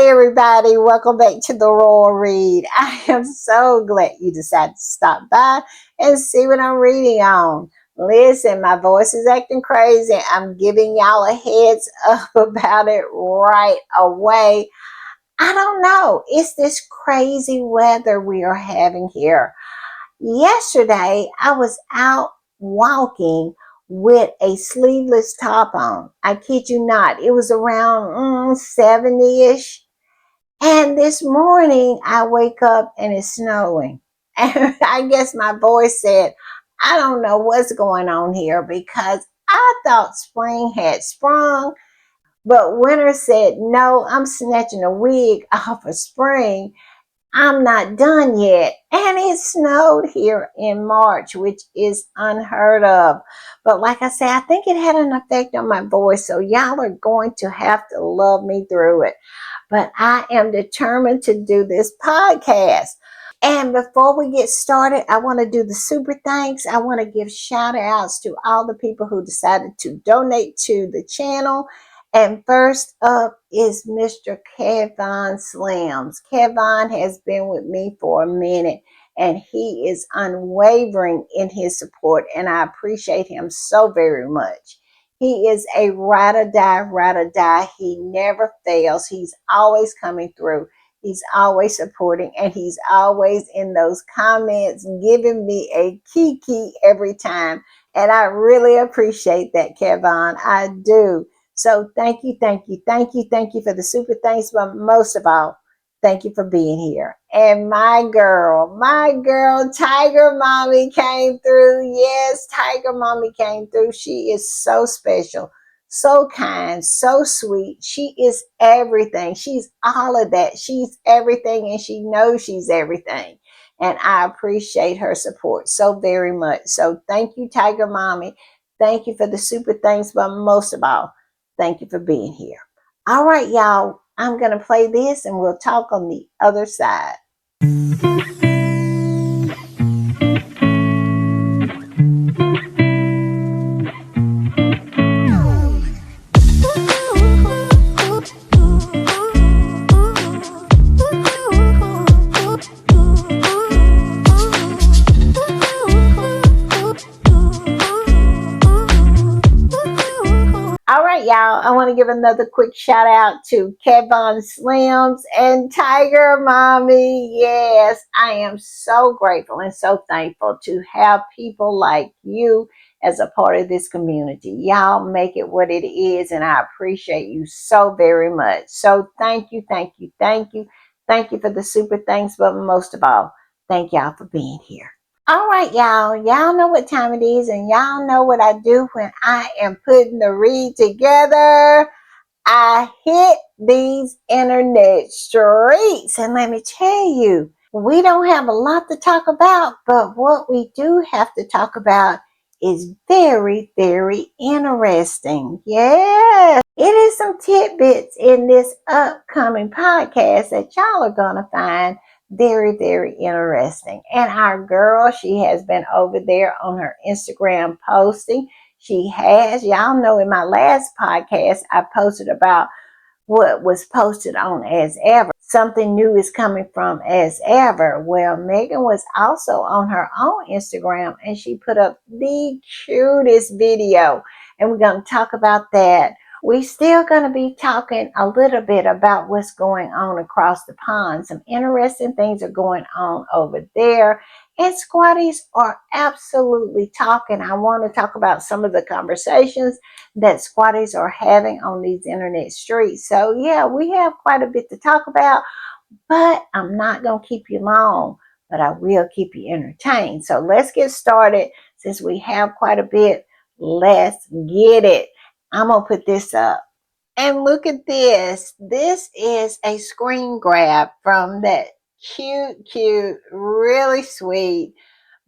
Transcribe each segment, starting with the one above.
everybody. Welcome back to the Royal Read. I am so glad you decided to stop by and see what I'm reading on. Listen, my voice is acting crazy. I'm giving y'all a heads up about it right away. I don't know. It's this crazy weather we are having here. Yesterday, I was out walking with a sleeveless top on. I kid you not. It was around 70-ish. And this morning, I wake up and it's snowing. And I guess my voice said, I don't know what's going on here because I thought spring had sprung, but winter said, no, I'm snatching a wig off of spring. I'm not done yet. And it snowed here in March, which is unheard of. But like I said, I think it had an effect on my voice. So y'all are going to have to love me through it. But I am determined to do this podcast. And before we get started, I want to do the super thanks. I want to give shout outs to all the people who decided to donate to the channel. And first up is Mr. Kevon Slims. Kevon has been with me for a minute and he is unwavering in his support, and I appreciate him so very much. He is a ride or die. He never fails. He's always coming through. He's always supporting, and he's always in those comments giving me a kiki every time. And I really appreciate that, Kevon. I do. So thank you for the super thanks, but most of all, thank you for being here. And my girl, Tiger Mommy came through. Yes, Tiger Mommy came through. She is so special, so kind, so sweet. She is everything. She's all of that. She's everything, and she knows she's everything. And I appreciate her support so very much. So thank you, Tiger Mommy. Thank you for the super thanks, but most of all, thank you for being here. All right, y'all. I'm going to play this and we'll talk on the other side. Y'all, I want to give another quick shout out to Kevon Slims and Tiger Mommy. Yes, I am so grateful and so thankful to have people like you as a part of this community. Y'all make it what it is, and I appreciate you so very much. So thank you for the super thanks, but most of all, thank y'all for being here. All right, y'all. Y'all know what time it is, and y'all know what I do when I am putting the read together. I hit these internet streets, and let me tell you, we don't have a lot to talk about, but what we do have to talk about is very, very interesting. Yes, it is some tidbits in this upcoming podcast that y'all are going to find very, very interesting. And our girl, she has been over there on her Instagram posting. She has, y'all know in my last podcast, I posted about what was posted on As Ever. Something new is coming from As Ever. Well, Meghan was also on her own Instagram and she put up the cutest video. And we're going to talk about that. We're still going to be talking a little bit about what's going on across the pond. Some interesting things are going on over there. And squatties are absolutely talking. I want to talk about some of the conversations that squatties are having on these internet streets. So yeah, we have quite a bit to talk about, but I'm not going to keep you long, but I will keep you entertained. So let's get started. Since we have quite a bit, let's get it. I'm going to put this up. And look at this. This is a screen grab from that cute, really sweet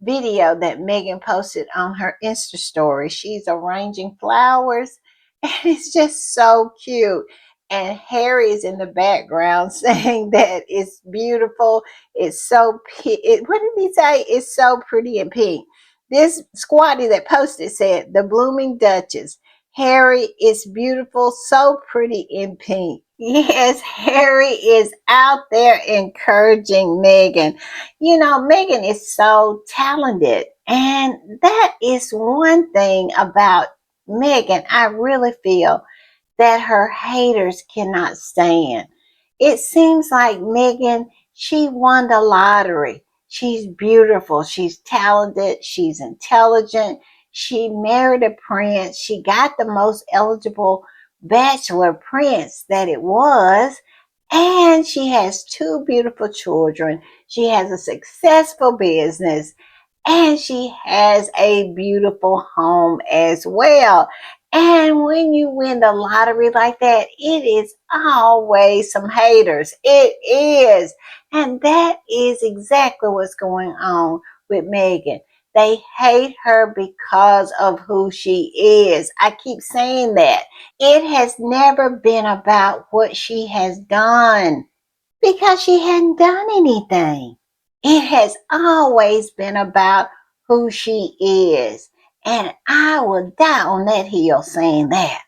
video that Meghan posted on her Insta story. She's arranging flowers and it's just so cute. And Harry is in the background saying that it's beautiful. It's so, what did he say? It's so pretty and pink. This squatty that posted said, the Blooming Duchess. Harry is beautiful, so pretty in pink. Yes, Harry is out there encouraging Meghan. You know, Meghan is so talented. And that is one thing about Meghan I really feel that her haters cannot stand. It seems like Meghan, she won the lottery. She's beautiful, she's talented, she's intelligent. She married a prince. She got the most eligible bachelor prince that it was. And she has two beautiful children. She has a successful business and she has a beautiful home as well. And when you win the lottery like that, it is always some haters. It is. And that is exactly what's going on with Meghan. They hate her because of who she is. I keep saying that. It has never been about what she has done because she hadn't done anything. It has always been about who she is. And I will die on that hill saying that.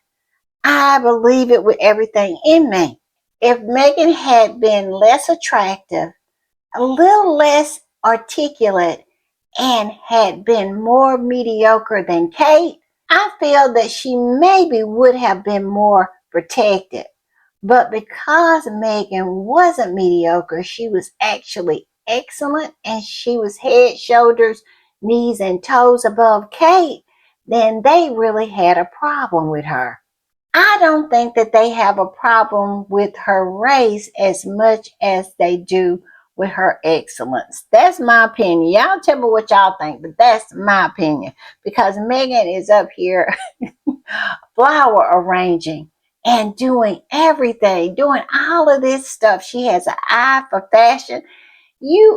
I believe it with everything in me. If Meghan had been less attractive, a little less articulate, and had been more mediocre than Kate, I feel that she maybe would have been more protected. But because Meghan wasn't mediocre, she was actually excellent and she was head, shoulders, knees, and toes above Kate, then they really had a problem with her. I don't think that they have a problem with her race as much as they do with her excellence. That's my opinion. Y'all tell me what y'all think, but that's my opinion. Because Meghan is up here flower arranging and doing everything, doing all of this stuff. She has an eye for fashion.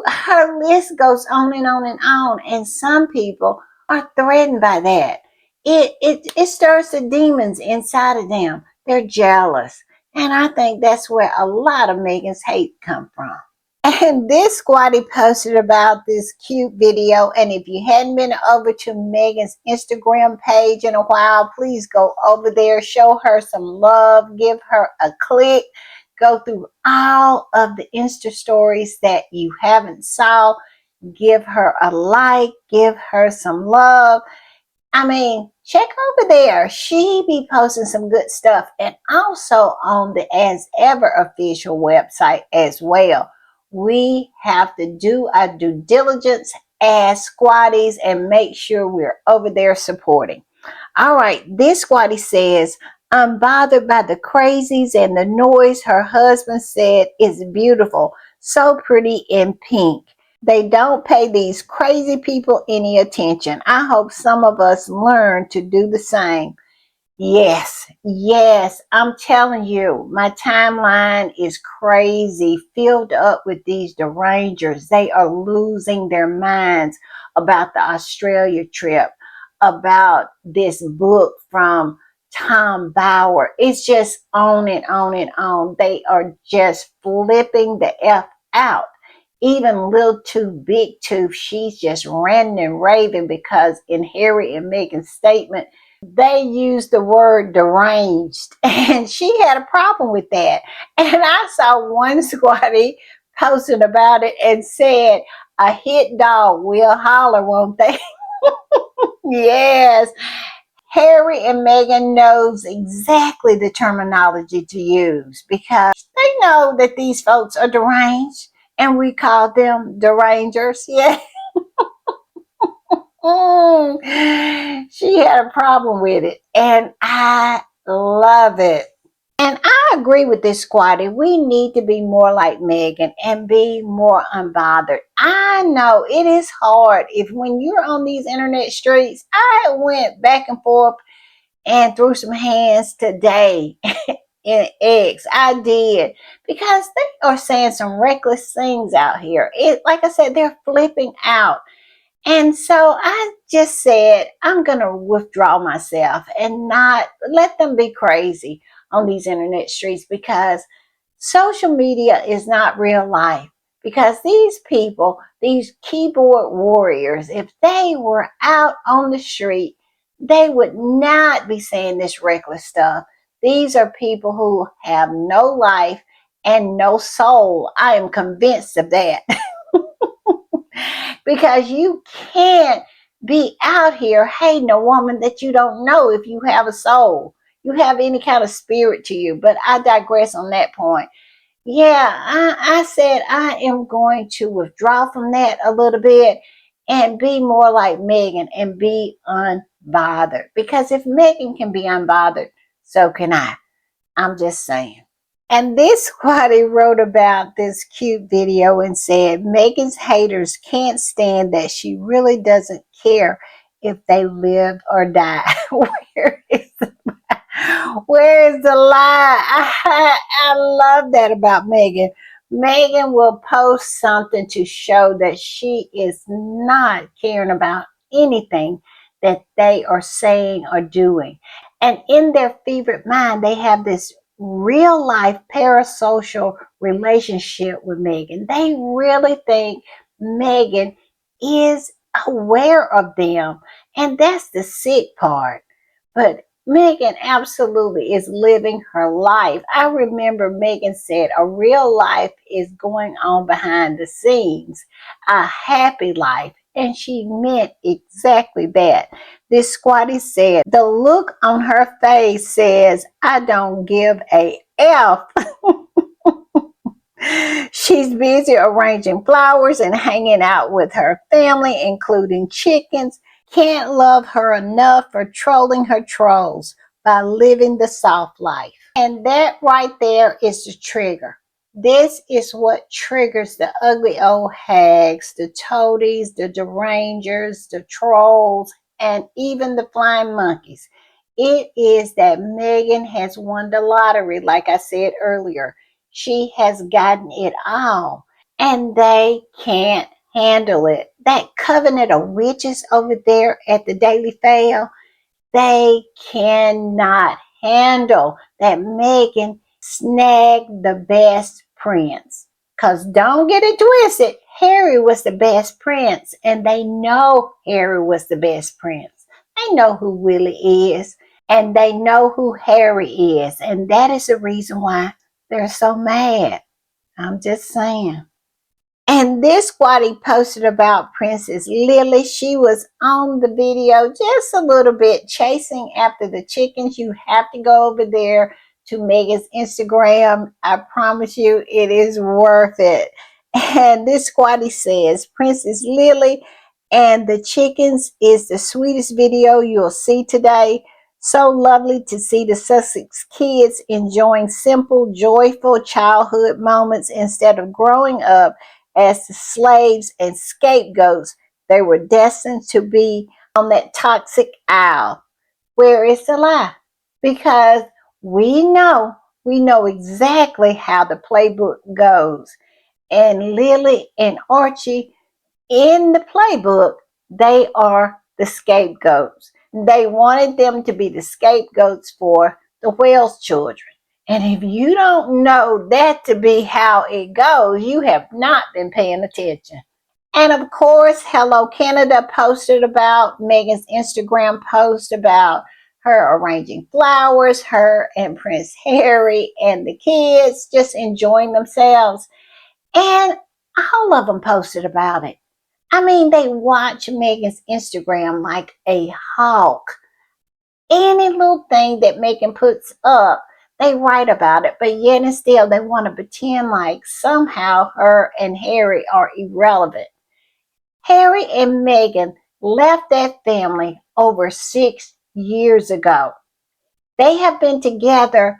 Her list goes on and on and on, and some people are threatened by that. It stirs the demons inside of them. They're jealous, and I think that's where a lot of Meghan's hate come from. And this squatty posted about this cute video. And if you hadn't been over to Meghan's Instagram page in a while, please go over there, show her some love, give her a click, go through all of the Insta stories that you haven't saw, give her a like, give her some love. I mean, check over there. She be posting some good stuff, and also on the As Ever official website as well. We have to do our due diligence as squatties and make sure we're over there supporting. All right, this squatty says, I'm bothered by the crazies and the noise her husband said is beautiful, so pretty in pink. They don't pay these crazy people any attention. I hope some of us learn to do the same. Yes, yes, I'm telling you, my timeline is crazy, filled up with these derangers. They are losing their minds about the Australia trip, about this book from Tom Bauer. It's just on and on and on. They are just flipping the F out. Even Little Too Big Tooth, she's just ranting and raving because in Harry and Meghan's statement, they used the word deranged, and she had a problem with that. And I saw one squatty posting about it and said, a hit dog will holler, won't they? Yes, Harry and Meghan knows exactly the terminology to use because they know that these folks are deranged, and we call them derangers. Yeah. She had a problem with it, and I love it. And I agree with this squatty. We need to be more like Meghan and be more unbothered. I know it is hard if when you're on these internet streets. I went back and forth and threw some hands today in X. I did because they are saying some reckless things out here. Like I said, they're flipping out. And so I just said, I'm going to withdraw myself and not let them be crazy on these internet streets because social media is not real life. Because these people, these keyboard warriors, if they were out on the street, they would not be saying this reckless stuff. These are people who have no life and no soul. I am convinced of that. Because you can't be out here hating a woman that you don't know if you have a soul. You have any kind of spirit to you. But I digress on that point. Yeah, I said I am going to withdraw from that a little bit and be more like Meghan and be unbothered. Because if Meghan can be unbothered, so can I. I'm just saying. And this squatty wrote about this cute video and said, Megan's haters can't stand that she really doesn't care if they live or die. Where is the where is the lie? I love that about Meghan. Meghan will post something to show that she is not caring about anything that they are saying or doing. And in their fevered mind, they have this real life parasocial relationship with Meghan. They really think Meghan is aware of them. And that's the sick part. But Meghan absolutely is living her life. I remember Meghan said a real life is going on behind the scenes, a happy life. And she meant exactly that. This squatty said, the look on her face says, I don't give a F. She's busy arranging flowers and hanging out with her family, including chickens. Can't love her enough for trolling her trolls by living the soft life. And that right there is the trigger. This is what triggers the ugly old hags, the toadies, the derangers, the trolls, and even the flying monkeys. It is that Meghan has won the lottery, like I said earlier. She has gotten it all, and they can't handle it. That covenant of witches over there at the Daily Fail, they cannot handle that Meghan snagged the best prince. Because don't get it twisted, Harry was the best prince, and they know Harry was the best prince. They know who Willie is, and they know who Harry is, and that is the reason why they're so mad. I'm just saying. And this squatty posted about Princess Lily. She was on the video just a little bit chasing after the chickens. You have to go over there to Meghan's Instagram. I promise you it is worth it. And this squatty says, Princess Lily and the chickens is the sweetest video you'll see today. So lovely to see the Sussex kids enjoying simple, joyful childhood moments instead of growing up as the slaves and scapegoats they were destined to be on that toxic isle. Where is the lie? Because we know, we know exactly how the playbook goes. And Lily and Archie in the playbook, they are the scapegoats. They wanted them to be the scapegoats for the Wells children. And if you don't know that to be how it goes, you have not been paying attention. And of course, Hello Canada posted about Meghan's Instagram post about her arranging flowers, her and Prince Harry and the kids just enjoying themselves. And all of them posted about it. I mean, they watch Meghan's Instagram like a hawk. Any little thing that Meghan puts up, they write about it, but yet and still they want to pretend like somehow her and Harry are irrelevant. Harry and Meghan left that family over 6 years ago. They have been together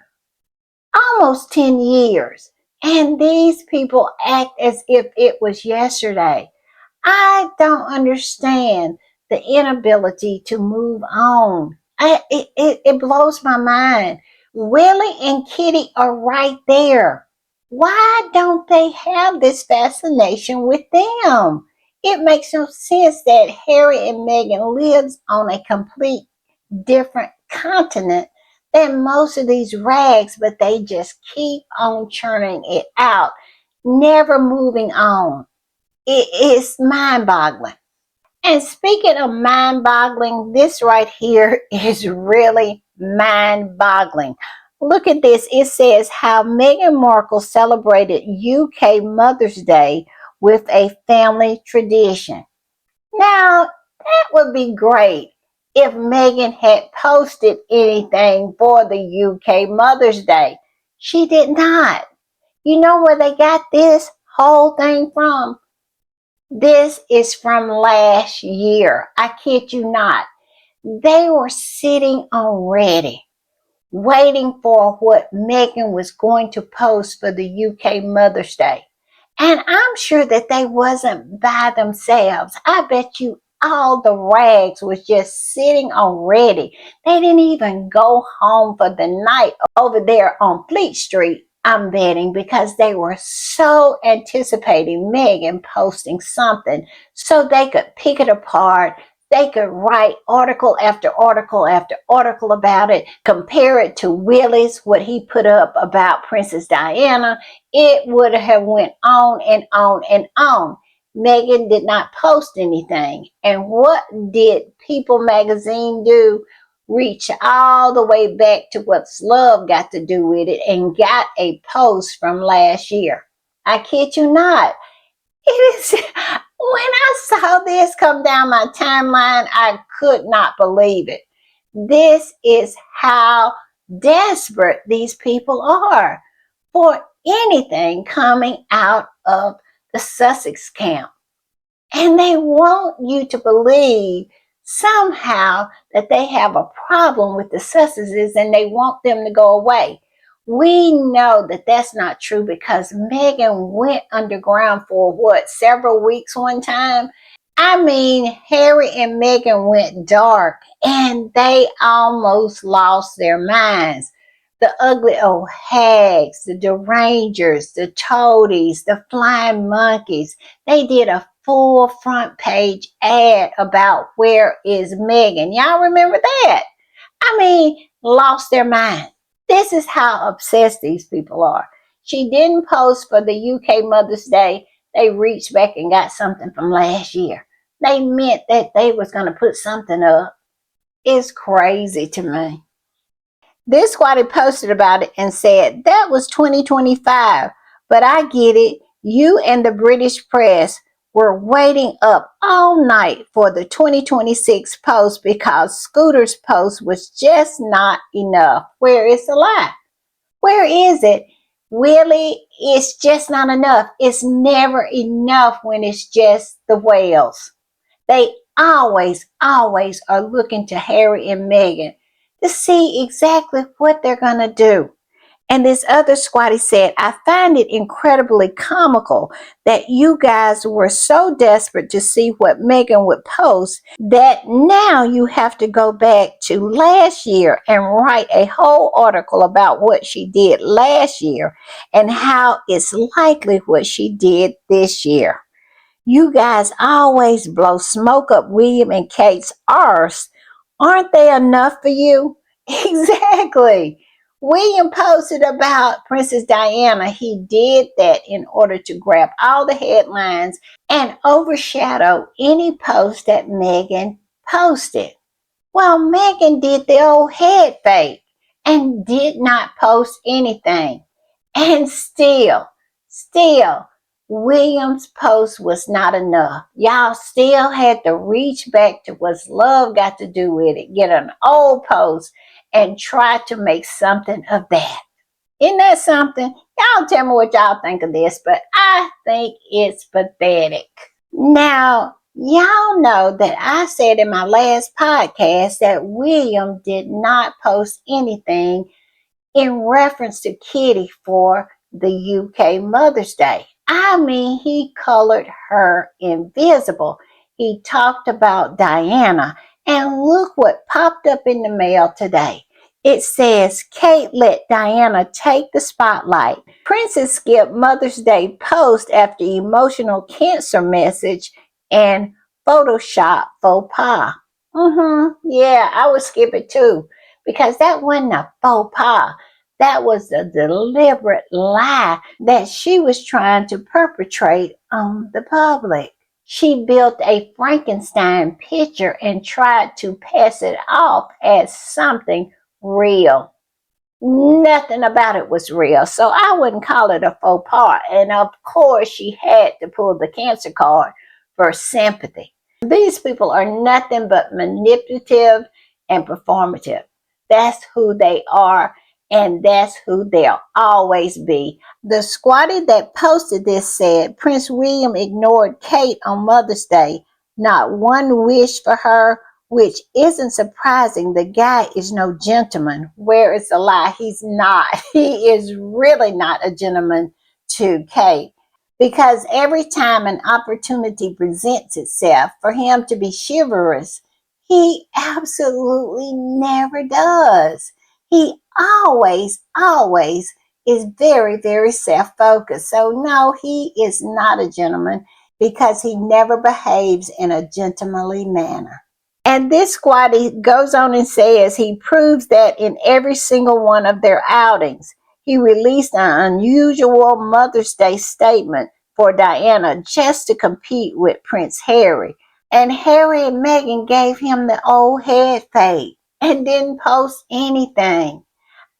almost 10 years, and these people act as if it was yesterday. I don't understand the inability to move on. It blows my mind. Willie and Kitty are right there. Why don't they have this fascination with them? It makes no sense that Harry and Meghan lives on a complete different continent than most of these rags, but they just keep on churning it out, never moving on. It is mind boggling. And speaking of mind boggling, this right here is really mind boggling. Look at this. It says how Meghan Markle celebrated UK Mother's Day with a family tradition. Now, that would be great if Meghan had posted anything for the UK Mother's Day. She did not. You know where they got this whole thing from? This is from last year. I kid you not. They were sitting on Reddit waiting for what Meghan was going to post for the UK Mother's Day. And I'm sure that they wasn't by themselves. I bet you all the rags was just sitting on Reddit. They didn't even go home for the night over there on Fleet Street, I'm betting, because they were so anticipating Meghan posting something so they could pick it apart. They could write article after article after article about it, compare it to Willis, what he put up about Princess Diana. It would have went on and on and on. Meghan did not post anything. And what did People magazine do? Reach all the way back to what's love got to do with it and got a post from last year. I kid you not. It is when I saw this come down my timeline, I could not believe it. This is how desperate these people are for anything coming out of the Sussex camp. And they want you to believe somehow that they have a problem with the Sussexes and they want them to go away. We know that that's not true because Meghan went underground for what, several weeks one time? I mean, Harry and Meghan went dark and they almost lost their minds. The ugly old hags, the derangers, the toadies, the flying monkeys, they did a full front page ad about where is Meghan. Y'all remember that? I mean, lost their mind. This is how obsessed these people are. She didn't post for the UK Mother's Day. They reached back and got something from last year. They meant that they was going to put something up. It's crazy to me. This squatty posted about it and said, that was 2025, but I get it. You and the British press were waiting up all night for the 2026 post because Scooter's post was just not enough. Where is the lie? Where is it? Really, it's just not enough. It's never enough when it's just the whales. They always are looking to Harry and Meghan to see exactly what they're going to do. And this other squatty said, I find it incredibly comical that you guys were so desperate to see what Meghan would post that now you have to go back to last year and write a whole article about what she did last year and how it's likely what she did this year. You guys always blow smoke up William and Kate's arse. Aren't they enough for you? Exactly. William posted about Princess Diana. He did that in order to grab all the headlines and overshadow any post that Meghan posted. Well, Meghan did the old head fake and did not post anything. And still, William's post was not enough. Y'all still had to reach back to what's love got to do with it, get an old post and try to make something of that. Isn't that something? Y'all tell me what y'all think of this, but I think it's pathetic. Now, y'all know that I said in my last podcast that William did not post anything in reference to Kitty for the UK Mother's Day. I mean, he colored her invisible. He talked about Diana. And look what popped up in the mail today. It says, Kate let Diana take the spotlight. Princess skipped Mother's Day post after emotional cancer message and Photoshop faux pas. Yeah, I would skip it too because that wasn't a faux pas. That was a deliberate lie that she was trying to perpetrate on the public. She built a Frankenstein picture and tried to pass it off as something real. Nothing about it was real, so I wouldn't call it a faux pas. And of course, she had to pull the cancer card for sympathy. These people are nothing but manipulative and performative. That's who they are, and that's who they'll always be. The squatty that posted this said Prince William ignored Kate on Mother's Day, not one wish for her, which isn't surprising. The guy is no gentleman. Where is the lie? He's not. He is really not a gentleman to Kate, because every time an opportunity presents itself for him to be chivalrous, he absolutely never does. He always is very, very self-focused. So no, he is not a gentleman because he never behaves in a gentlemanly manner. And this squatty goes on and says he proves that in every single one of their outings. He released an unusual Mother's Day statement for Diana just to compete with Prince Harry. And Harry and Meghan gave him the old head fake and didn't post anything.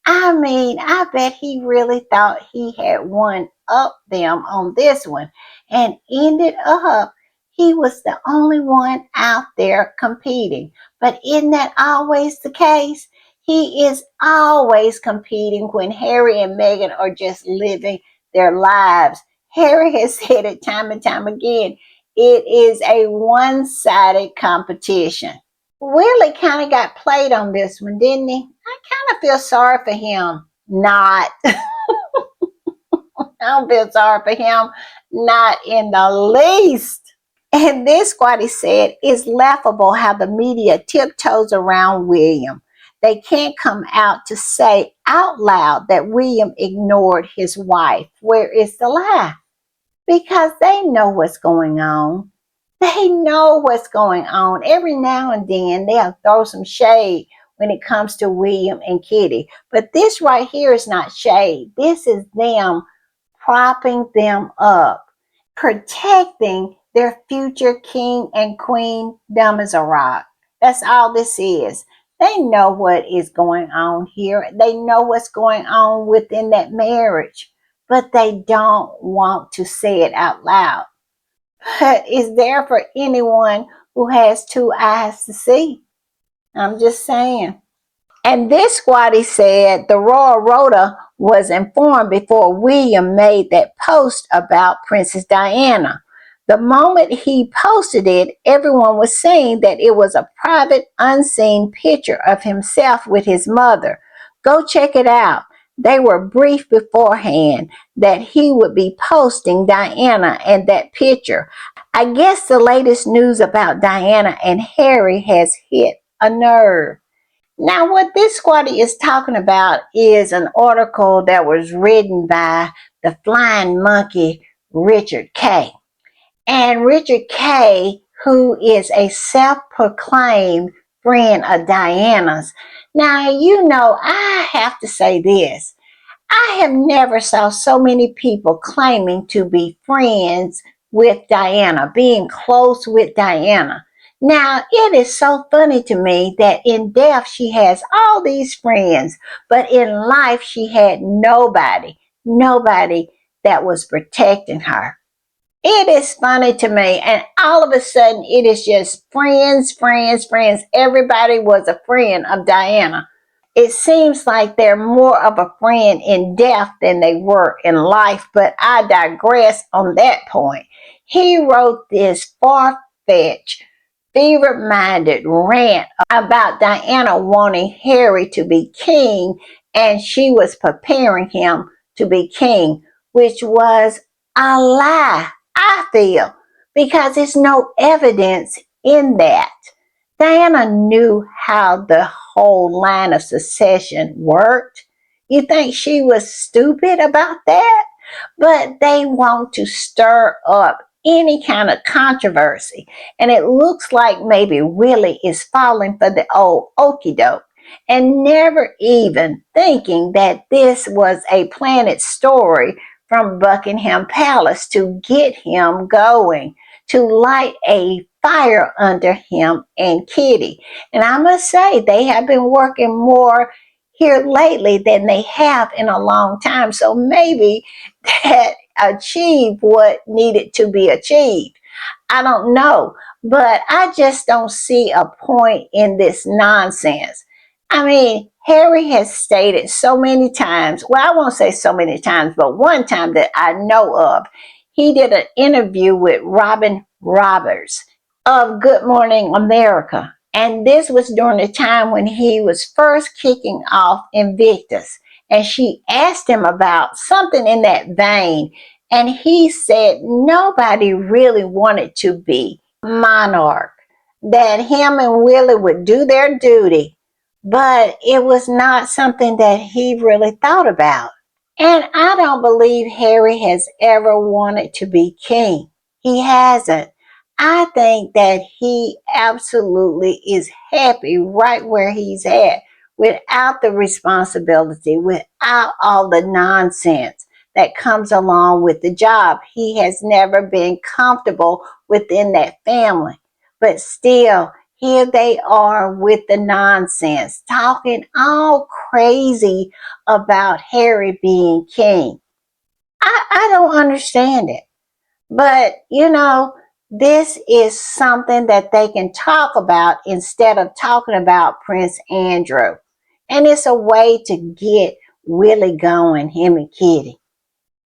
I mean, I bet he really thought he had won up them on this one and ended up he was the only one out there competing. But isn't that always the case? He is always competing when Harry and Meghan are just living their lives. Harry has said it time and time again. It is a one-sided competition. Willie kind of got played on this one, didn't he? I kind of feel sorry for him. Not. I don't feel sorry for him. Not in the least. And this, what he said, is laughable how the media tiptoes around William. They can't come out to say out loud that William ignored his wife. Where is the lie? Because they know what's going on. They know what's going on. Every now and then they'll throw some shade when it comes to William and Kitty. But this right here is not shade. This is them propping them up, protecting their future king and queen, dumb as a rock. That's all this is. They know what is going on here. They know what's going on within that marriage, but they don't want to say it out loud. But it's there for anyone who has two eyes to see. I'm just saying. And this squatty said the Royal Rota was informed before William made that post about Princess Diana. The moment he posted it, everyone was saying that it was a private, unseen picture of himself with his mother. Go check it out. They were briefed beforehand that he would be posting Diana and that picture. I guess the latest news about Diana and Harry has hit a nerve. Now, what this squatty is talking about is an article that was written by the flying monkey, Richard K. And Richard K., who is a self-proclaimed friend of Diana's. Now, you know, I have to say this. I have never saw so many people claiming to be friends with Diana, being close with Diana. Now, it is so funny to me that in death she has all these friends, but in life she had nobody that was protecting her. It is funny to me, and all of a sudden it is just friends, friends, friends. Everybody was a friend of Diana. It seems like they're more of a friend in death than they were in life, but I digress on that point. He wrote this far-fetched, fever-minded rant about Diana wanting Harry to be king, and she was preparing him to be king, which was a lie, I feel, because there's no evidence in that. Diana knew how the whole line of succession worked. You think she was stupid about that? But they want to stir up any kind of controversy. And it looks like maybe Willie is falling for the old okey doke and never even thinking that this was a planted story from Buckingham Palace to get him going, to light a fire under him and Kitty. And I must say, they have been working more here lately than they have in a long time. So maybe that achieved what needed to be achieved. I don't know, but I just don't see a point in this nonsense. I mean, Harry has stated so many times, well, I won't say so many times, but one time that I know of, he did an interview with Robin Roberts of Good Morning America. And this was during the time when he was first kicking off Invictus. And she asked him about something in that vein. And he said nobody really wanted to be monarch, that him and Willie would do their duty, but it was not something that he really thought about. And I don't believe Harry has ever wanted to be king. He hasn't. I think that he absolutely is happy right where he's at without the responsibility, without all the nonsense that comes along with the job. He has never been comfortable within that family. But still, here they are with the nonsense, talking all crazy about Harry being king. I don't understand it. But, this is something that they can talk about instead of talking about Prince Andrew. And it's a way to get Willie going, him and Kitty.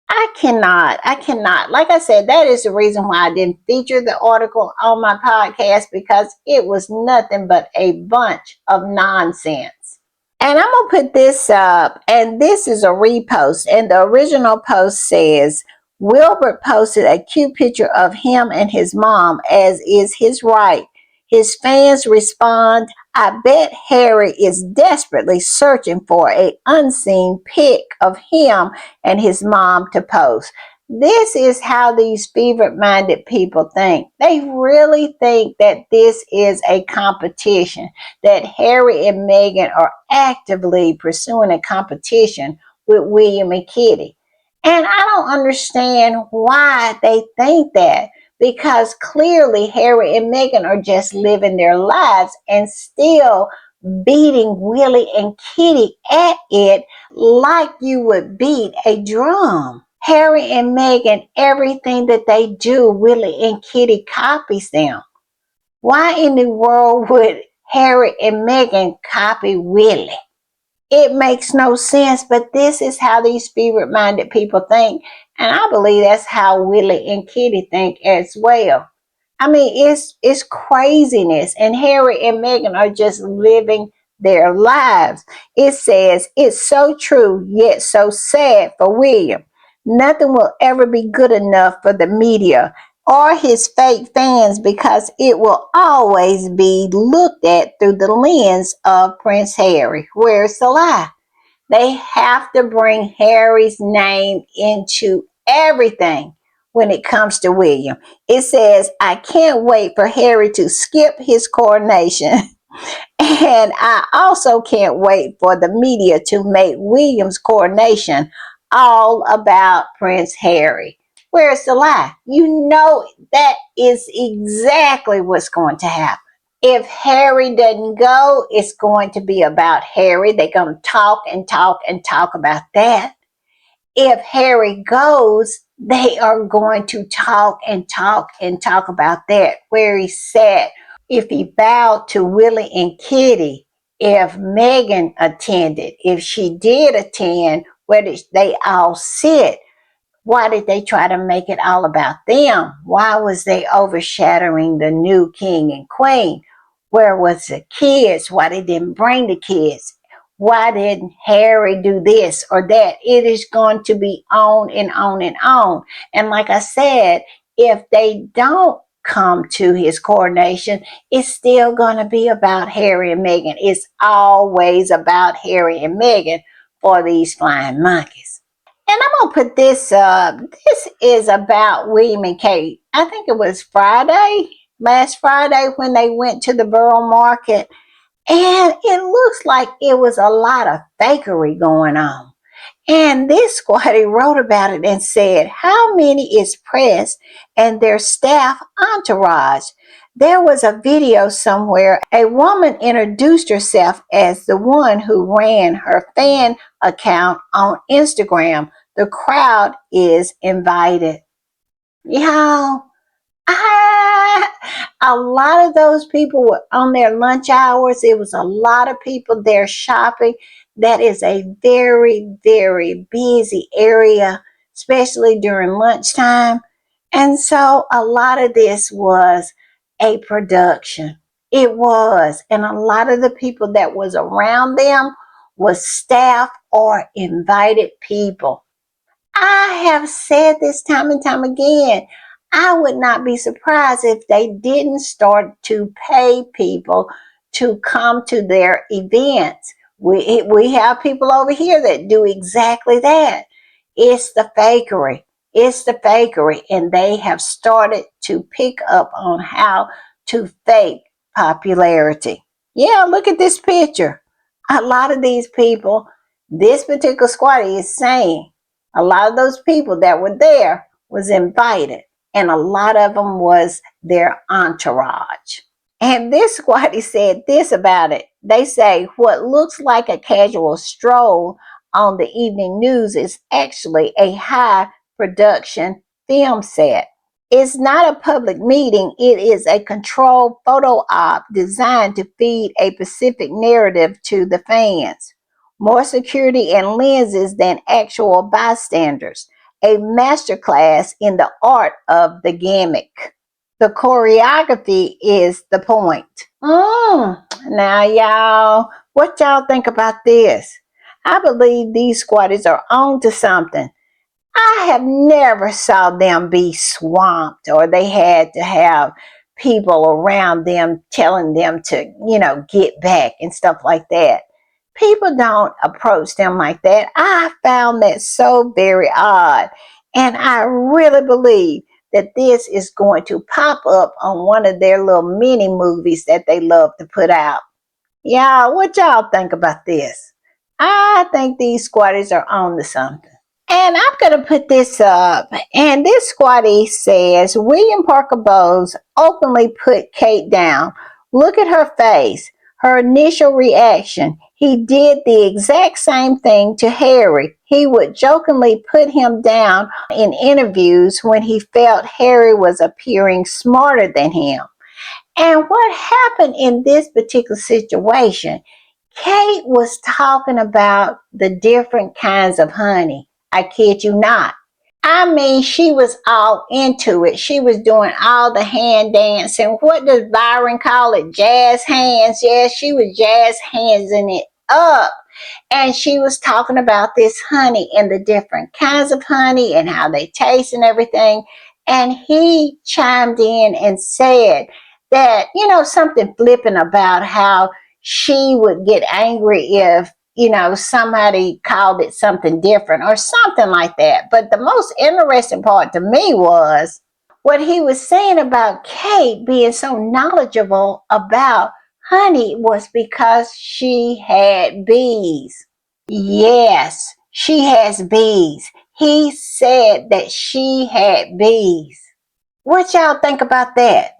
I cannot. Like I said, that is the reason why I didn't feature the article on my podcast, because it was nothing but a bunch of nonsense. And I'm going to put this up, and this is a repost. And the original post says, Wilbert posted a cute picture of him and his mom, as is his right. His fans respond, I bet Harry is desperately searching for an unseen pic of him and his mom to post. This is how these fevered-minded people think. They really think that this is a competition, that Harry and Meghan are actively pursuing a competition with William and Kitty. And I don't understand why they think that, because clearly Harry and Meghan are just living their lives and still beating Willie and Kitty at it like you would beat a drum. Harry and Meghan, everything that they do, Willie and Kitty copies them. Why in the world would Harry and Meghan copy Willie? It makes no sense, but this is how these spirit-minded people think. And I believe that's how Willie and Kitty think as well. I mean, it's craziness. And Harry and Meghan are just living their lives. It says, it's so true, yet so sad for William. Nothing will ever be good enough for the media or his fake fans, because it will always be looked at through the lens of Prince Harry. Where's the lie? They have to bring Harry's name into everything when it comes to William. It says, I can't wait for Harry to skip his coronation. And I also can't wait for the media to make William's coronation all about Prince Harry. Where's the lie? You know that is exactly what's going to happen. If Harry doesn't go, it's going to be about Harry. They're going to talk and talk and talk about that. If Harry goes, they are going to talk and talk and talk about that, where he sat, if he bowed to Willie and Kitty, if Meghan attended, if she did attend, where did they all sit? Why did they try to make it all about them? Why was they overshadowing the new king and queen? Where was the kids? Why they didn't bring the kids? Why didn't Harry do this or that? It is going to be on and on and on. And like I said, if they don't come to his coronation, it's still going to be about Harry and Meghan. It's always about Harry and Meghan for these flying monkeys. And I'm going to put this up. This is about William and Kate. I think it was last Friday, when they went to the Borough Market. And it looks like it was a lot of fakery going on. And this squatty wrote about it and said, how many is press and their staff entourage? There was a video somewhere. A woman introduced herself as the one who ran her fan account on Instagram. The crowd is invited. Y'all, a lot of those people were on their lunch hours. It was a lot of people there shopping. That is a very, very busy area, especially during lunchtime. And so a lot of this was a production. It was. And a lot of the people that was around them was staff or invited people. I have said this time and time again. I would not be surprised if they didn't start to pay people to come to their events. We have people over here that do exactly that. It's the fakery. It's the fakery. And they have started to pick up on how to fake popularity. Yeah, look at this picture. A lot of these people, this particular squatty is saying, a lot of those people that were there was invited, and a lot of them was their entourage. And this squatty said this about it. They say what looks like a casual stroll on the evening news is actually a high production film set. It's not a public meeting. It is a controlled photo op designed to feed a specific narrative to the fans. More security and lenses than actual bystanders. A masterclass in the art of the gimmick. The choreography is the point. Now, y'all, what y'all think about this? I believe these squatters are on to something. I have never saw them be swamped or they had to have people around them telling them to, get back and stuff like that. People don't approach them like that. I found that so very odd. And I really believe that this is going to pop up on one of their little mini movies that they love to put out. Y'all, what y'all think about this? I think these squatters are on to something. And I'm going to put this up. And this squatty says, William Parker Bowles openly put Kate down. Look at her face, her initial reaction. He did the exact same thing to Harry. He would jokingly put him down in interviews when he felt Harry was appearing smarter than him. And what happened in this particular situation? Kate was talking about the different kinds of honey. I kid you not. I mean, she was all into it. She was doing all the hand dancing. What does Byron call it? Jazz hands. Yes, she was jazz handsing it up. And she was talking about this honey and the different kinds of honey and how they taste and everything. And he chimed in and said that, something flippant about how she would get angry if, somebody called it something different or something like that. But the most interesting part to me was what he was saying about Kate being so knowledgeable about honey was because she had bees. Yes, she has bees. He said that she had bees. What y'all think about that?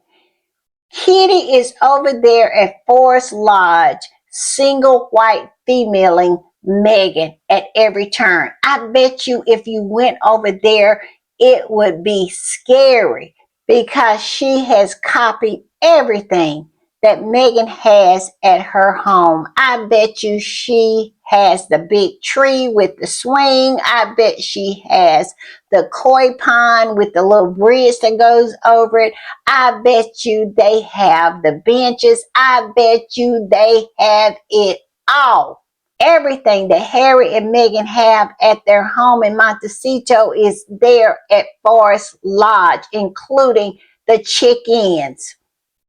Kitty is over there at Forest Lodge, single white femaling Meghan at every turn. I bet you if you went over there, it would be scary because she has copied everything that Meghan has at her home. I bet you she has the big tree with the swing. I bet she has the koi pond with the little bridge that goes over it. I bet you they have the benches. I bet you they have it all. Everything that Harry and Meghan have at their home in Montecito is there at Forest Lodge, including the chickens.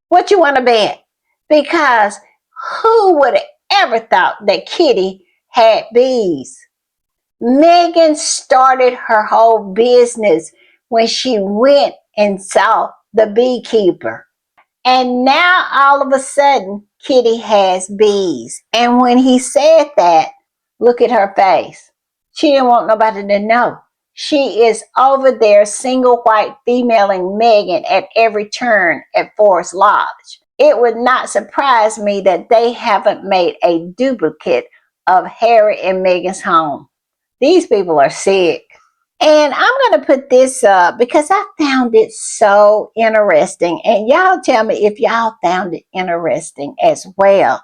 What you want to bet? Because who would have ever thought that Kitty had bees? Meghan started her whole business when she went and saw the beekeeper. And now all of a sudden, Kitty has bees. And when he said that, look at her face. She didn't want nobody to know. She is over there, single white femaling Meghan at every turn at Forest Lodge. It would not surprise me that they haven't made a duplicate of Harry and Meghan's home. These people are sick. And I'm going to put this up because I found it so interesting. And y'all tell me if y'all found it interesting as well.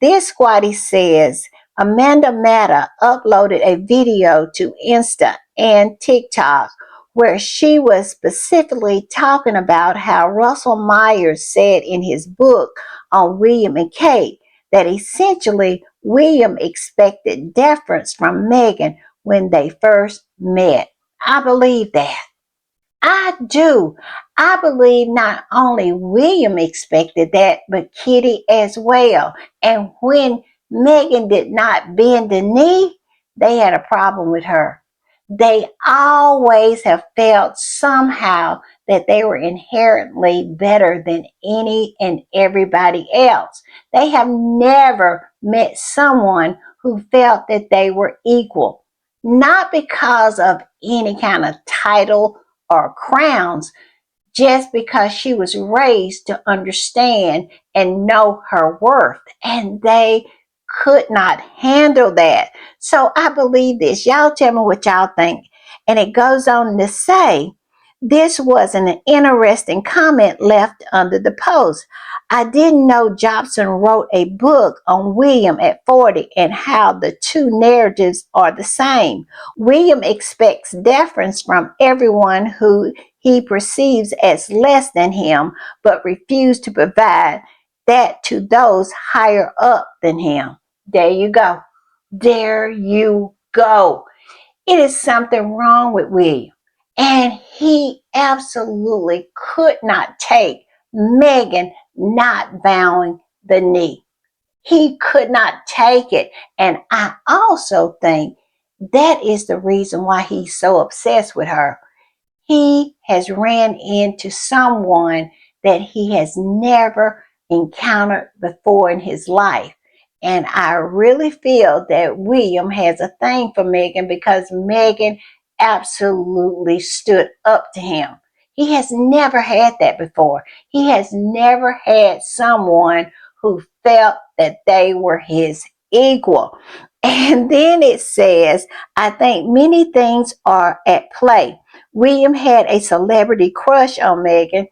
This squatty says Amanda Mata uploaded a video to Insta and TikTok where she was specifically talking about how Russell Myers said in his book on William and Kate that essentially William expected deference from Meghan when they first met. I believe that. I do. I believe not only William expected that, but Kitty as well. And when Meghan did not bend the knee, they had a problem with her. They always have felt somehow that they were inherently better than any and everybody else. They have never met someone who felt that they were equal, not because of any kind of title or crowns, just because she was raised to understand and know her worth. And they could not handle that. So I believe this. Y'all tell me what y'all think. And it goes on to say, this was an interesting comment left under the post. I didn't know Jobson wrote a book on William at 40 and how the two narratives are the same. William expects deference from everyone who he perceives as less than him, but refused to provide that to those higher up than him. There you go. There you go. It is something wrong with William. And he absolutely could not take Meghan not bowing the knee. He could not take it. And I also think that is the reason why he's so obsessed with her. He has ran into someone that he has never encountered before in his life. And I really feel that William has a thing for Meghan because Meghan absolutely stood up to him. He has never had that before. He has never had someone who felt that they were his equal. And then it says, I think many things are at play. William had a celebrity crush on Meghan.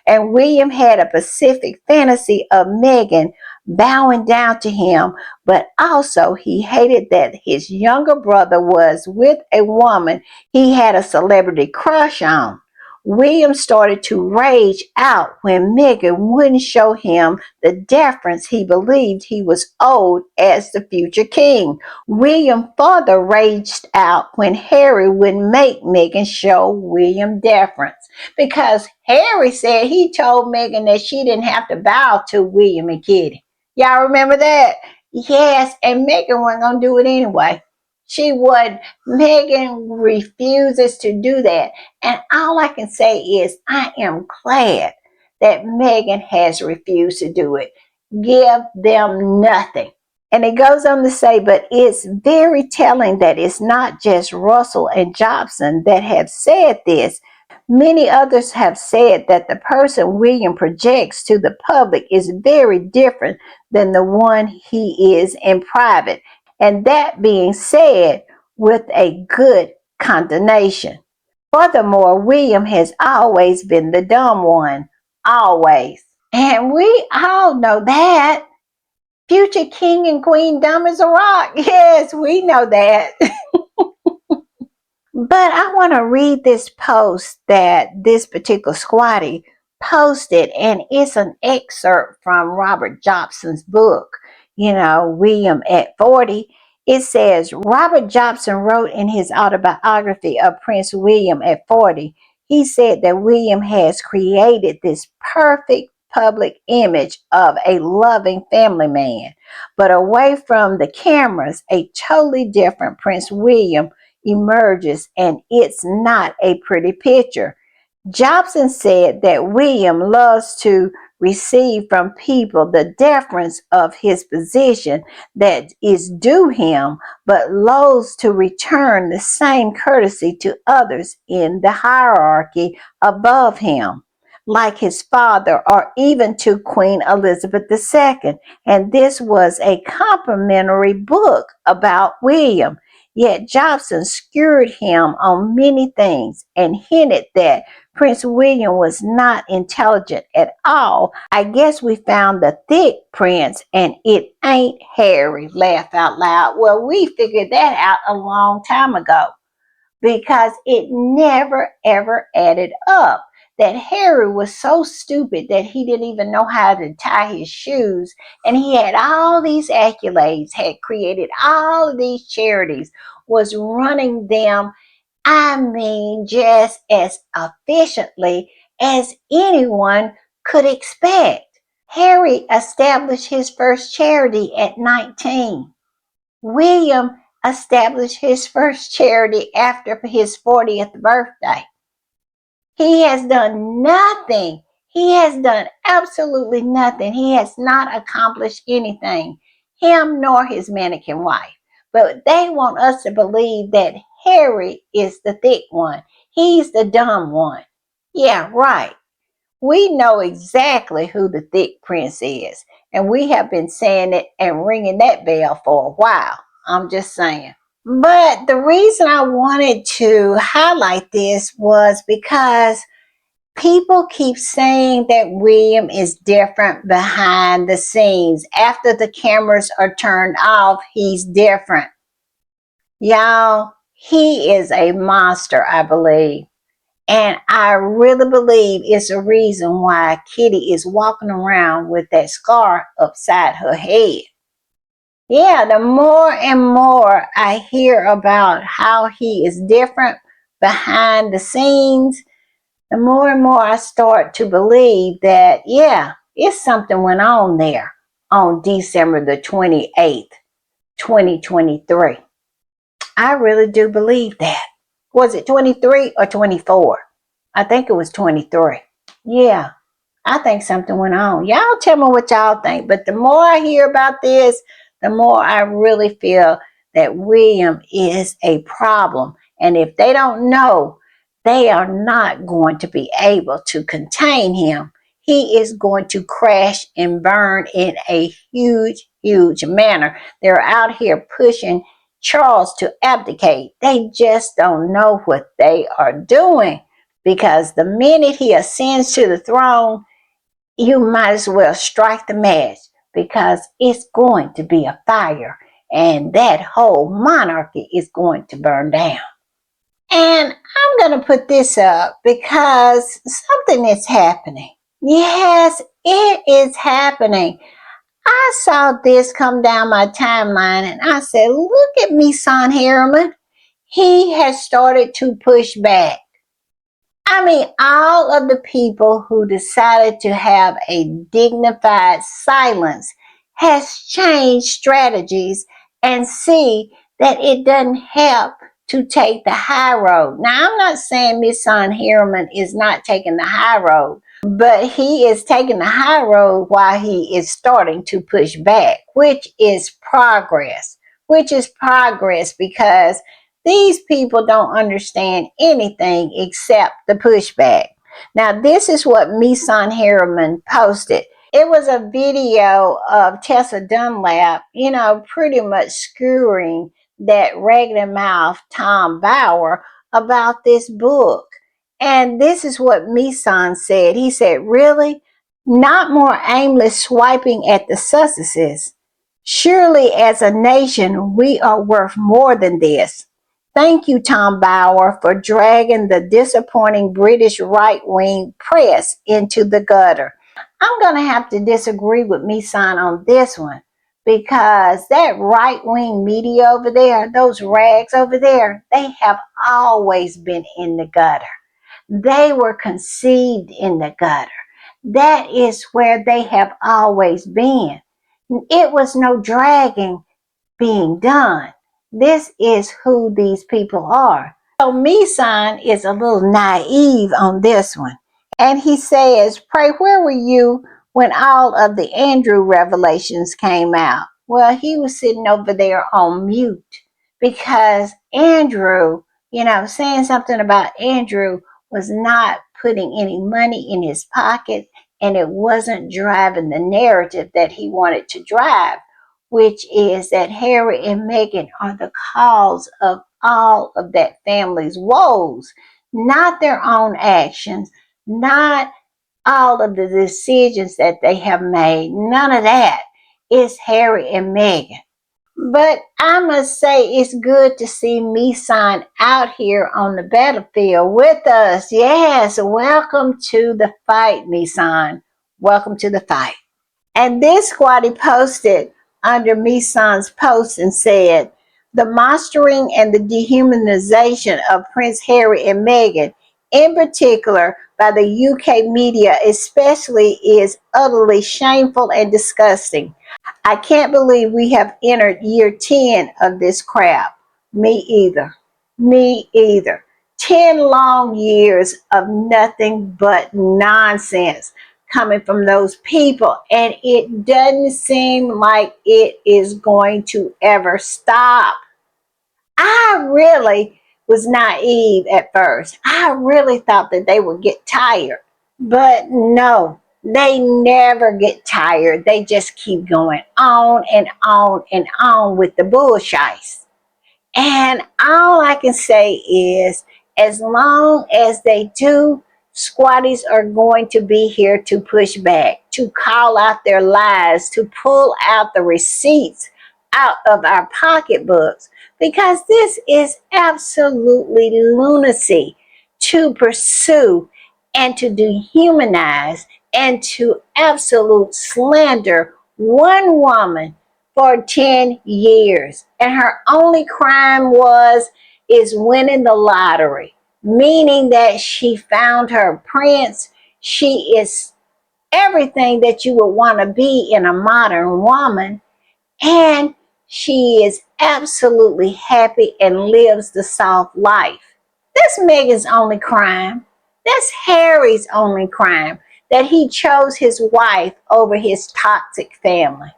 And William had a specific fantasy of Meghan bowing down to him, but also he hated that his younger brother was with a woman he had a celebrity crush on. William started to rage out when Meghan wouldn't show him the deference he believed he was owed as the future king. William further raged out when Harry wouldn't make Meghan show William deference because Harry said he told Meghan that she didn't have to bow to William and Kitty. Y'all remember that? Yes, and Meghan wasn't going to do it anyway. She would. Meghan refuses to do that. And all I can say is I am glad that Meghan has refused to do it. Give them nothing. And it goes on to say, but it's very telling that it's not just Russell and Jobson that have said this. Many others have said that the person William projects to the public is very different than the one he is in private. And that being said, with a good condemnation. Furthermore, William has always been the dumb one. Always. And we all know that. Future king and queen dumb as a rock. Yes, we know that. But I want to read this post that this particular squatty posted, and it's an excerpt from Robert Jobson's book, William at 40. It says, Robert Jobson wrote in his autobiography of Prince William at 40, he said that William has created this perfect public image of a loving family man. But away from the cameras, a totally different Prince William emerges, and it's not a pretty picture. Jobson said that William loves to receive from people the deference of his position that is due him, but loathes to return the same courtesy to others in the hierarchy above him, like his father or even to Queen Elizabeth II. And this was a complimentary book about William. Yet Jobson skewered him on many things and hinted that Prince William was not intelligent at all. I guess we found the thick prince and it ain't Harry. Laugh out loud. Well, we figured that out a long time ago because it never ever added up. That Harry was so stupid that he didn't even know how to tie his shoes, and he had all these accolades, had created all of these charities, was running them, I mean, just as efficiently as anyone could expect. Harry established his first charity at 19. William established his first charity after his 40th birthday. He has done nothing. He has done absolutely nothing. He has not accomplished anything, him nor his mannequin wife. But they want us to believe that Harry is the thick one. He's the dumb one. Yeah, right. We know exactly who the thick prince is, and we have been saying it and ringing that bell for a while. I'm just saying. But the reason I wanted to highlight this was because people keep saying that William is different behind the scenes. After the cameras are turned off, he's different. Y'all, he is a monster, I believe. And I really believe it's a reason why Kitty is walking around with that scar upside her head. Yeah, the more and more I hear about how he is different behind the scenes, the more and more I start to believe that, yeah, it's something went on there on December the 28th, 2023. I really do believe that. Was it 23 or 24? I think it was 23. Yeah, I think something went on. Y'all tell me what y'all think. But the more I hear about this, the more I really feel that William is a problem. And if they don't know, they are not going to be able to contain him. He is going to crash and burn in a huge, huge manner. They're out here pushing Charles to abdicate. They just don't know what they are doing. Because the minute he ascends to the throne, you might as well strike the match because it's going to be a fire and that whole monarchy is going to burn down. And I'm going to put this up because something is happening. Yes, it is happening. I saw this come down my timeline and I said, look at me, son Harriman. He has started to push back. I mean, all of the people who decided to have a dignified silence has changed strategies and see that it doesn't help to take the high road. Now, I'm not saying Miss Son Harriman is not taking the high road, but he is taking the high road while he is starting to push back, which is progress. Which is progress because these people don't understand anything except the pushback. Now, this is what Misan Harriman posted. It was a video of Tessa Dunlap, pretty much skewering that raggedy mouth Tom Bauer about this book. And this is what Misan said. He said, really? Not more aimless swiping at the Sussexes. Surely as a nation, we are worth more than this. Thank you, Tom Bauer, for dragging the disappointing British right-wing press into the gutter. I'm going to have to disagree with Misan on this one because that right-wing media over there, those rags over there, they have always been in the gutter. They were conceived in the gutter. That is where they have always been. It was no dragging being done. This is who these people are. So Misan is a little naive on this one. And he says, pray, where were you when all of the Andrew revelations came out? Well, he was sitting over there on mute because Andrew, saying something about Andrew was not putting any money in his pocket, and it wasn't driving the narrative that he wanted to drive, which is that Harry and Meghan are the cause of all of that family's woes, not their own actions, not all of the decisions that they have made. None of that. It's Harry and Meghan. But I must say, it's good to see Meghan out here on the battlefield with us. Yes, welcome to the fight, Meghan. Welcome to the fight. And this squatty posted under Meghan's post and said, the mastering and the dehumanization of Prince Harry and Meghan, in particular by the UK media especially, is utterly shameful and disgusting. I can't believe we have entered year 10 of this crap. Me either. Me either. 10 long years of nothing but nonsense coming from those people, and it doesn't seem like it is going to ever stop. I really was naive at first. I really thought that they would get tired, but no, they never get tired. They just keep going on and on and on with the bullshit. And all I can say is, as long as they do, squatties are going to be here to push back, to call out their lies, to pull out the receipts out of our pocketbooks, because this is absolutely lunacy to pursue and to dehumanize and to absolute slander one woman for 10 years. And her only crime is winning the lottery, meaning that she found her prince. She is everything that you would want to be in a modern woman. And she is absolutely happy and lives the soft life. That's Meghan's only crime. That's Harry's only crime, that he chose his wife over his toxic family.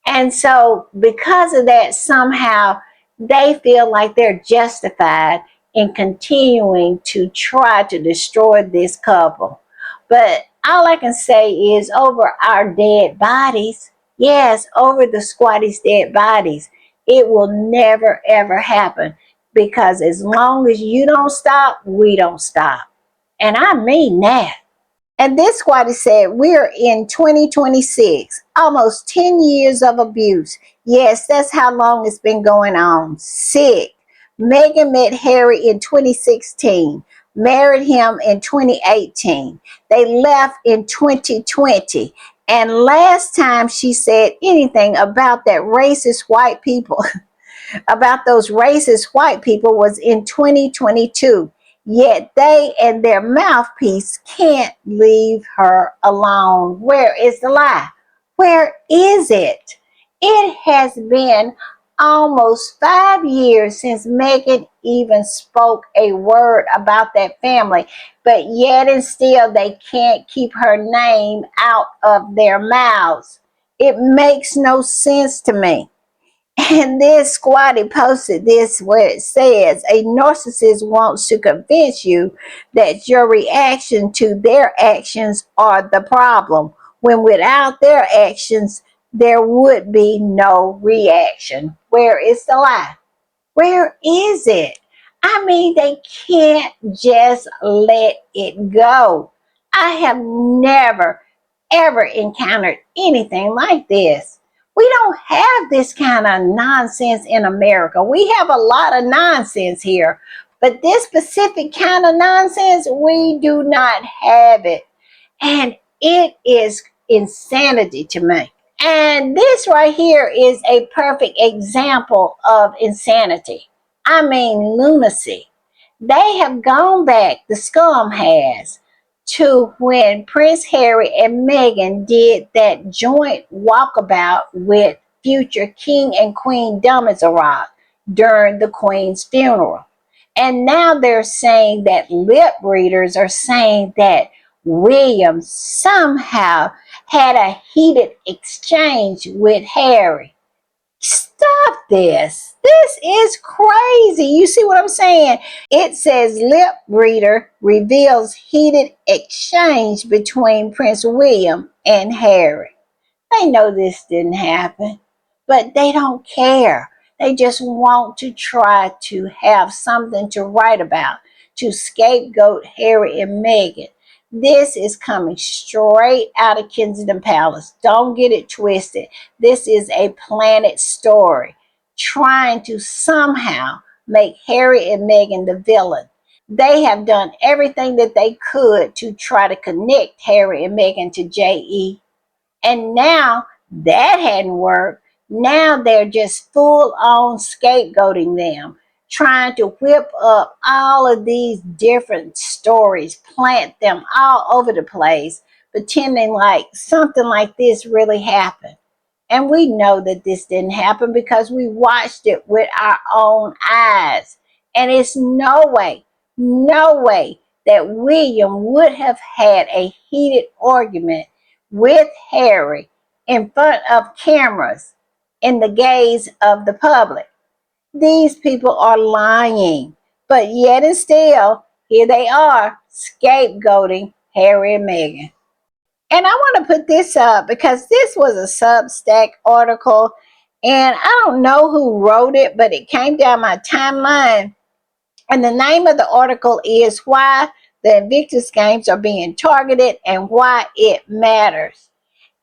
And so, because of that, somehow they feel like they're justified in continuing to try to destroy this couple. But all I can say is, over our dead bodies, yes, over the squatties' dead bodies, it will never ever happen, because as long as you don't stop, we don't stop. And I mean that. And this squatter said, we're in 2026, almost 10 years of abuse. Yes, that's how long it's been going on. Sick. Meghan met Harry in 2016, married him in 2018. They left in 2020. And last time she said anything about that racist white people, about those racist white people, was in 2022. Yet they and their mouthpiece can't leave her alone. Where is the lie? Where is it? It has been almost 5 years since Meghan even spoke a word about that family, but yet and still they can't keep her name out of their mouths. It makes no sense to me. And this squatty posted this where it says, a narcissist wants to convince you that your reaction to their actions are the problem, when without their actions, there would be no reaction. Where is the lie? Where is it? I mean, they can't just let it go. I have never, ever encountered anything like this. We don't have this kind of nonsense in America. We have a lot of nonsense here, but this specific kind of nonsense, we do not have it. And it is insanity to me. And this right here is a perfect example of insanity. I mean, lunacy. They have gone back, the scum has, to when Prince Harry and Meghan did that joint walkabout with future King and Queen Dummizarock during the Queen's funeral. And now they're saying that lip readers are saying that William somehow had a heated exchange with Harry. Stop this. This is crazy. You see what I'm saying? It says lip reader reveals heated exchange between Prince William and Harry. They know this didn't happen, but they don't care. They just want to try to have something to write about, to scapegoat Harry and Meghan. This is coming straight out of Kensington Palace. Don't get it twisted. This is a planted story trying to somehow make Harry and Meghan the villain. They have done everything that they could to try to connect Harry and Meghan to JE, and now that hadn't worked. Now they're just full on scapegoating them, trying to whip up all of these different stories, plant them all over the place, pretending like something like this really happened. And we know that this didn't happen because we watched it with our own eyes. And it's no way that William would have had a heated argument with Harry in front of cameras in the gaze of the public. These people are lying. But yet and still, here they are scapegoating Harry and Meghan. And I want to put this up because this was a Substack article, and I don't know who wrote it, but it came down my timeline. And the name of the article is Why the Invictus Games Are Being Targeted and Why It Matters.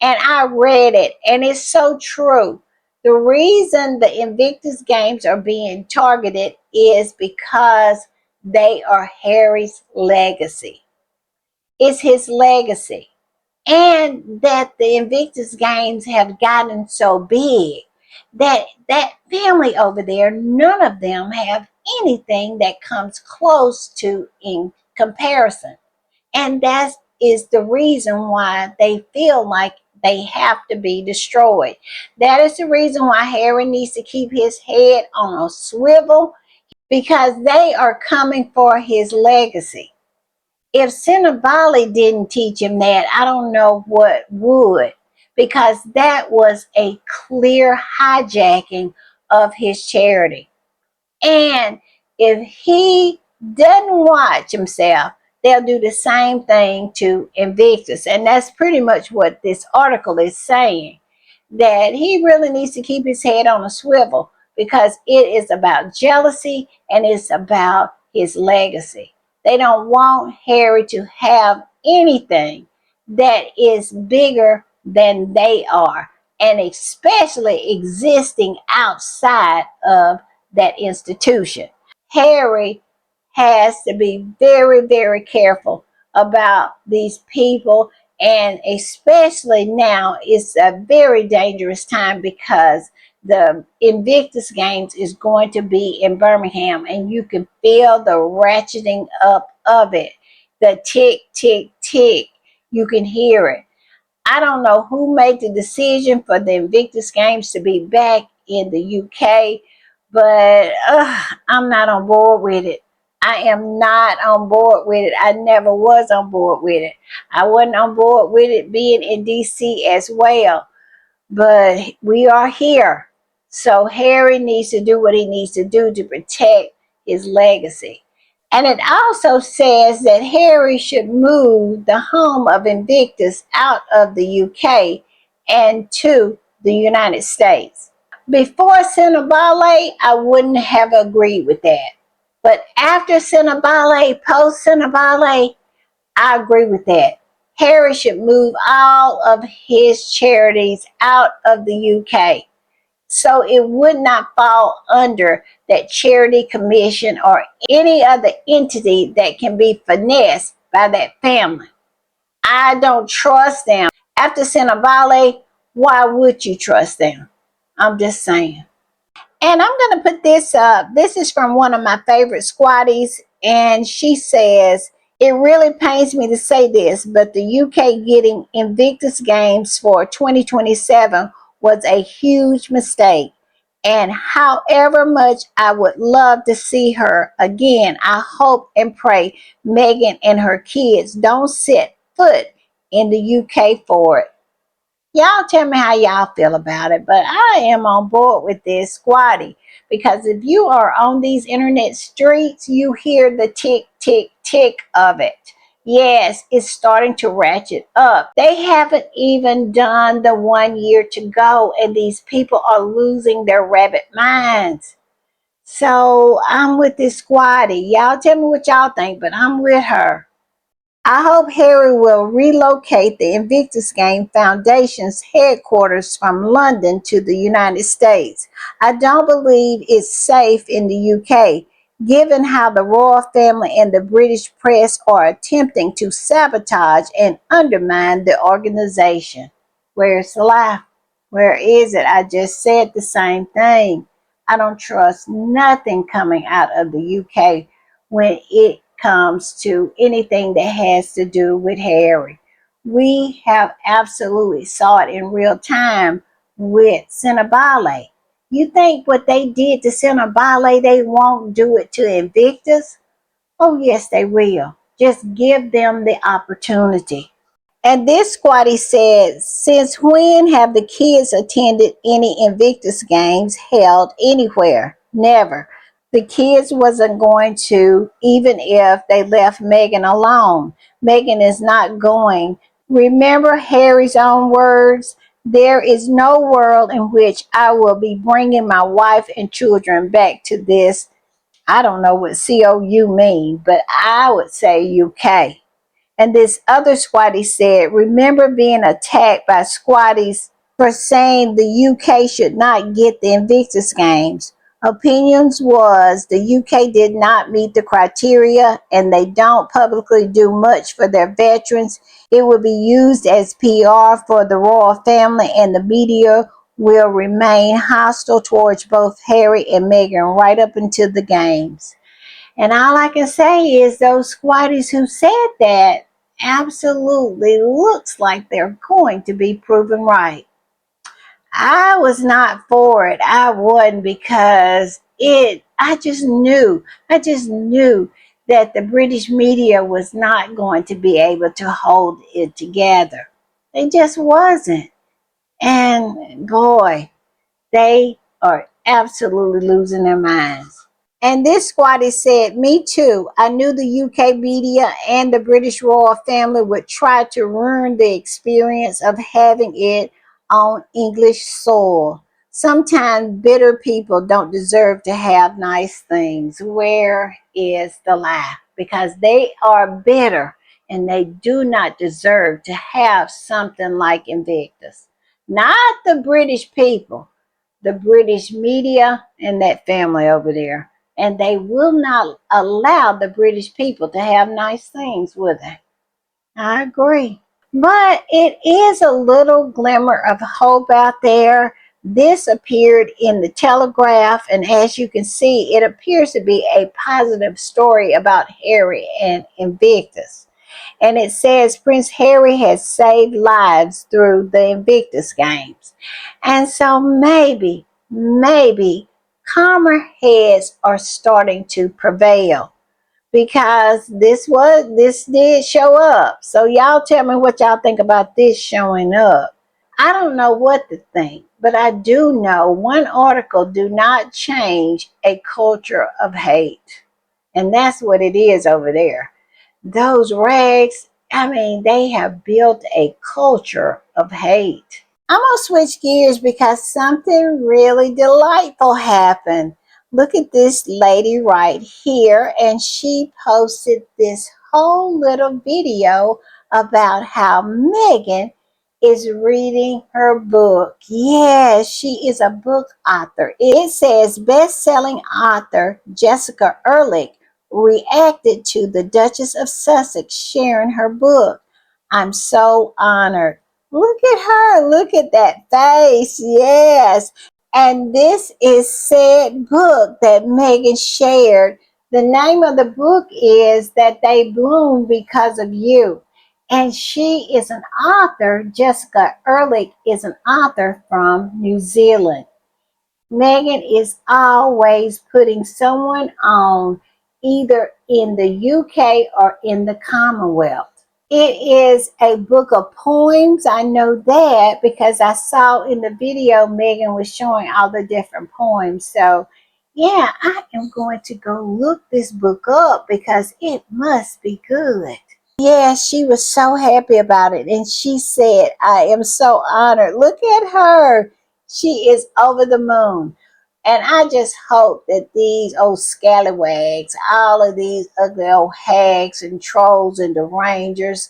And I read it, and it's so true. The reason the Invictus Games are being targeted is because they are Harry's legacy. It's his legacy, and that the Invictus Games have gotten so big that that family over there, none of them have anything that comes close to in comparison. And that is the reason why they feel like they have to be destroyed. That is the reason why Harry needs to keep his head on a swivel, because they are coming for his legacy. If Cinnabali didn't teach him that, I don't know what would, because that was a clear hijacking of his charity. And if he doesn't watch himself, they'll do the same thing to Invictus. And that's pretty much what this article is saying, that he really needs to keep his head on a swivel because it is about jealousy and it's about his legacy. They don't want Harry to have anything that is bigger than they are, and especially existing outside of that institution. Harry has to be very, very careful about these people, and especially now it's a very dangerous time because the Invictus Games is going to be in Birmingham, and you can feel the ratcheting up of it. The tick, tick, tick. You can hear it. I don't know who made the decision for the Invictus Games to be back in the UK, but I'm not on board with it. I am not on board with it. I never was on board with it. I wasn't on board with it being in DC as well, but we are here. So Harry needs to do what he needs to do to protect his legacy. And it also says that Harry should move the home of Invictus out of the UK and to the United States. Before Cinnabale, I wouldn't have agreed with that. But after Cinnabale, post Cinnabale, I agree with that. Harry should move all of his charities out of the UK, so it would not fall under that charity commission or any other entity that can be finessed by that family. I don't trust them. After Cinnabale, why would you trust them? I'm just saying. And I'm going to put this up. This is from one of my favorite squatties, and she says, it really pains me to say this, but the UK getting Invictus Games for 2027 was a huge mistake. And however much I would love to see her again, I hope and pray Meghan and her kids don't set foot in the UK for it. Y'all tell me how y'all feel about it, but I am on board with this squatty because if you are on these internet streets, you hear the tick, tick, tick of it. Yes, it's starting to ratchet up. They haven't even done the 1 year to go, and these people are losing their rabbit minds. So I'm with this squatty. Y'all tell me what y'all think, but I'm with her. I hope Harry will relocate the Invictus Game Foundation's headquarters from London to the United States. I don't believe it's safe in the UK, given how the royal family and the British press are attempting to sabotage and undermine the organization. Where's the lie? Where is it? I just said the same thing. I don't trust nothing coming out of the UK when it comes to anything that has to do with Harry. We have absolutely saw it in real time with Cinnabale. You think what they did to Cinnabale, they won't do it to Invictus? Oh, yes, they will. Just give them the opportunity. And this squatty said, since when have the kids attended any Invictus games held anywhere? Never. The kids wasn't going to, even if they left Meghan alone. Meghan is not going. Remember Harry's own words? There is no world in which I will be bringing my wife and children back to this. I don't know what COU mean, but I would say UK. And this other squatty said, remember being attacked by squatties for saying the UK should not get the Invictus Games. Opinions was the UK did not meet the criteria and they don't publicly do much for their veterans. It will be used as PR for the royal family and the media will remain hostile towards both Harry and Meghan right up until the games. And all I can say is those squatties who said that absolutely looks like they're going to be proven right. I was not for it. I wasn't because I just knew that the British media was not going to be able to hold it together. They just wasn't. And boy, they are absolutely losing their minds. And this squatty said, me too. I knew the UK media and the British royal family would try to ruin the experience of having it on English soil. Sometimes bitter people don't deserve to have nice things. Where is the lie? Because they are bitter and they do not deserve to have something like Invictus. Not the British people, the British media and that family over there. And they will not allow the British people to have nice things with it. I agree. But it is a little glimmer of hope out there. This appeared in the Telegraph, and as you can see, it appears to be a positive story about Harry and Invictus. And it says Prince Harry has saved lives through the Invictus Games. And so maybe calmer heads are starting to prevail because this did show up. So y'all tell me what y'all think about this showing up. I don't know what to think, but I do know one article do not change a culture of hate. And that's what it is over there. Those rags, I mean, they have built a culture of hate. I'm going to switch gears because something really delightful happened. Look at this lady right here, and she posted this whole little video about how Meghan is reading her book. Yes, she is a book author. It says best-selling author Jessica Ehrlich reacted to the Duchess of Sussex sharing her book. I'm so honored. Look at her. Look at that face. Yes. And this is said book that Meghan shared. The name of the book is That They Bloom Because of You. And she is an author. Jessica Ehrlich is an author from New Zealand. Meghan is always putting someone on either in the UK or in the Commonwealth. It is a book of poems. I know that because I saw in the video Megan was showing all the different poems. So, yeah, I am going to go look this book up because it must be good. Yeah, she was so happy about it. And she said, I am so honored. Look at her. She is over the moon. And I just hope that these old scallywags, all of these ugly old hags and trolls and derangers,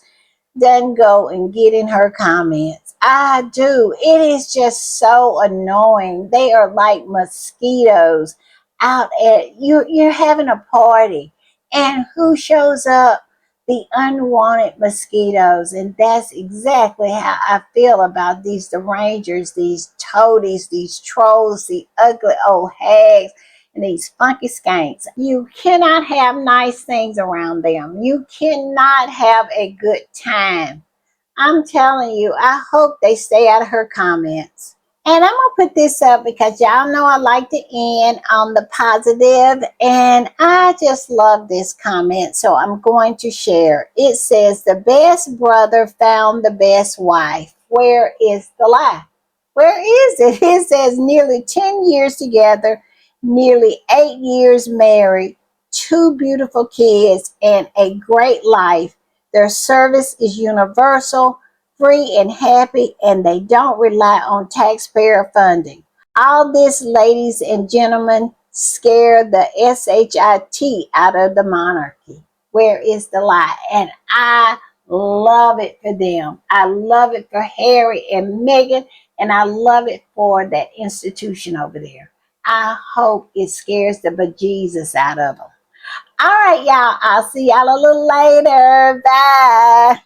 doesn't go and get in her comments. I do. It is just so annoying. They are like mosquitoes out at you. You're having a party, and who shows up? The unwanted mosquitoes, and that's exactly how I feel about these derangers, these toadies, these trolls, the ugly old hags, and these funky skanks. You cannot have nice things around them. You cannot have a good time. I'm telling you, I hope they stay out of her comments. And I'm going to put this up because y'all know I like to end on the positive, and I just love this comment, so I'm going to share. It says, the best brother found the best wife. Where is the lie? Where is it? It says nearly 10 years together, nearly 8 years married, 2 beautiful kids, and a great life. Their service is universal, free, and happy, and they don't rely on taxpayer funding. All this, ladies and gentlemen, scared the SHIT out of the monarchy. Where is the lie? And I love it for them. I love it for Harry and Meghan, and I love it for that institution over there. I hope it scares the bejesus out of them. All right, y'all. I'll see y'all a little later. Bye.